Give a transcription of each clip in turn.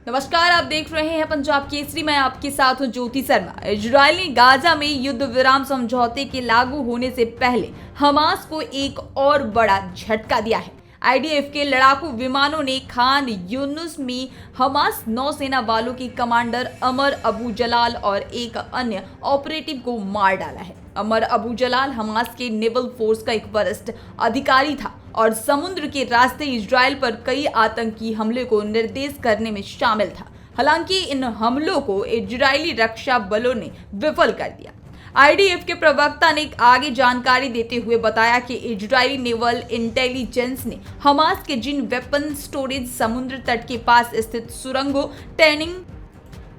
नमस्कार, आप देख रहे हैं पंजाब केसरी। मैं आपके साथ हूं ज्योति शर्मा। इजरायल ने गाजा में युद्ध विराम समझौते के लागू होने से पहले हमास को एक और बड़ा झटका दिया है। आईडीएफ के लड़ाकू विमानों ने खान यूनुस में हमास नौसेना वालों के कमांडर अमर अबू जलाल और एक अन्य ऑपरेटिव को मार डाला है। अमर अबू जलाल हमास के नेवल फोर्स का एक वरिष्ठ अधिकारी था और समुद्र के रास्ते इजरायल पर कई आतंकी हमले को निर्देश करने में शामिल था। हालांकि इन हमलों को इजरायली रक्षा बलों ने विफल कर दिया। आईडीएफ के प्रवक्ता ने आगे जानकारी देते हुए बताया कि इजरायली नेवल इंटेलिजेंस ने हमास के जिन वेपन स्टोरेज, समुद्र तट के पास स्थित सुरंगों, ट्रेनिंग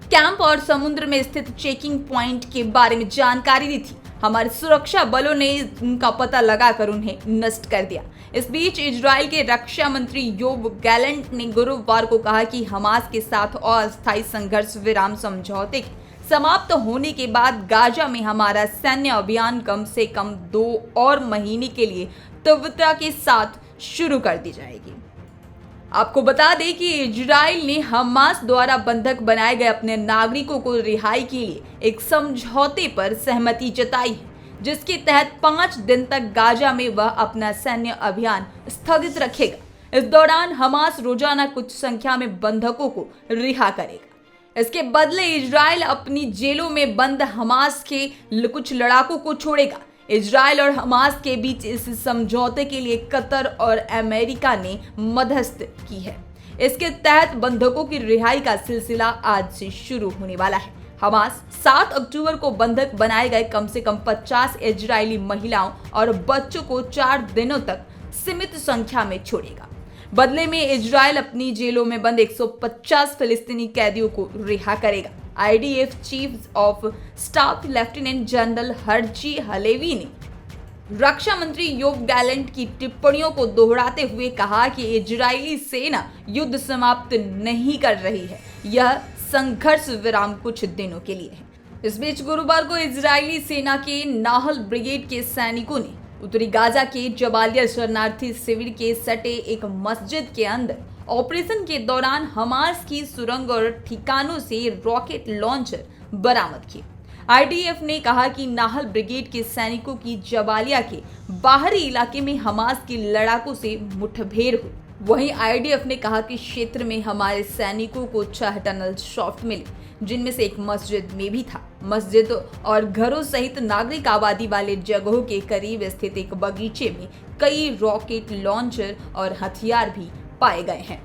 कैंप और समुद्र में स्थित चेकिंग पॉइंट के बारे में जानकारी दी थी, हमारे सुरक्षा बलों ने उनका पता लगाकर उन्हें नष्ट कर दिया। इस बीच इजरायल के रक्षा मंत्री योव गैलेंट ने गुरुवार को कहा कि हमास के साथ अस्थायी संघर्ष विराम समझौते के समाप्त होने के बाद गाजा में हमारा सैन्य अभियान कम से कम 2 और महीने के लिए तीव्रता के साथ शुरू कर दी जाएगी। आपको बता दें कि इजरायल ने हमास द्वारा बंधक बनाए गए अपने नागरिकों को रिहाई के लिए एक समझौते पर सहमति जताई है, जिसके तहत 5 दिन तक गाजा में वह अपना सैन्य अभियान स्थगित रखेगा। इस दौरान हमास रोजाना कुछ संख्या में बंधकों को रिहा करेगा। इसके बदले इजरायल अपनी जेलों में बंद हमास के कुछ लड़ाकों को छोड़ेगा। इजरायल और हमास के बीच इस समझौते के लिए कतर और अमेरिका ने मध्यस्थ की है। इसके तहत बंधकों की रिहाई का सिलसिला आज से शुरू होने वाला है। हमास 7 अक्टूबर को बंधक बनाए गए कम से कम 50 इजरायली महिलाओं और बच्चों को 4 दिनों तक सीमित संख्या में छोड़ेगा। बदले में इजरायल अपनी जेलों में बंद 150 फिलिस्तीनी कैदियों को रिहा करेगा। IDF chief of staff lieutenant general Herzi Halevi ने रक्षा मंत्री योव गैलेंट की टिप्पणियों को दोहराते हुए कहा कि इजरायली सेना युद्ध समाप्त नहीं कर रही है, यह संघर्ष विराम कुछ दिनों के लिए है। इस बीच गुरुवार को इजरायली सेना के नाहल ब्रिगेड के सैनिकों ने उत्तरी गाजा के जबालिया शरणार्थी शिविर के सटे एक मस्जिद के अंदर ऑपरेशन के दौरान हमास की सुरंग और ठिकानों से रॉकेट लॉन्चर बरामद किए। आईडीएफ ने कहा कि नाहल ब्रिगेड के सैनिकों की जबालिया के बाहरी इलाके में हमास की लड़ाकों से मुठभेड़ हुई। वहीं आईडीएफ ने कहा कि क्षेत्र में हमारे सैनिकों को 6 टनल शाफ्ट मिले, जिनमें से एक मस्जिद में भी था। मस्जिद और घरों सहित नागरिक आबादी वाले जगहों के करीब स्थित एक बगीचे में कई रॉकेट लॉन्चर और हथियार भी पाए गए हैं।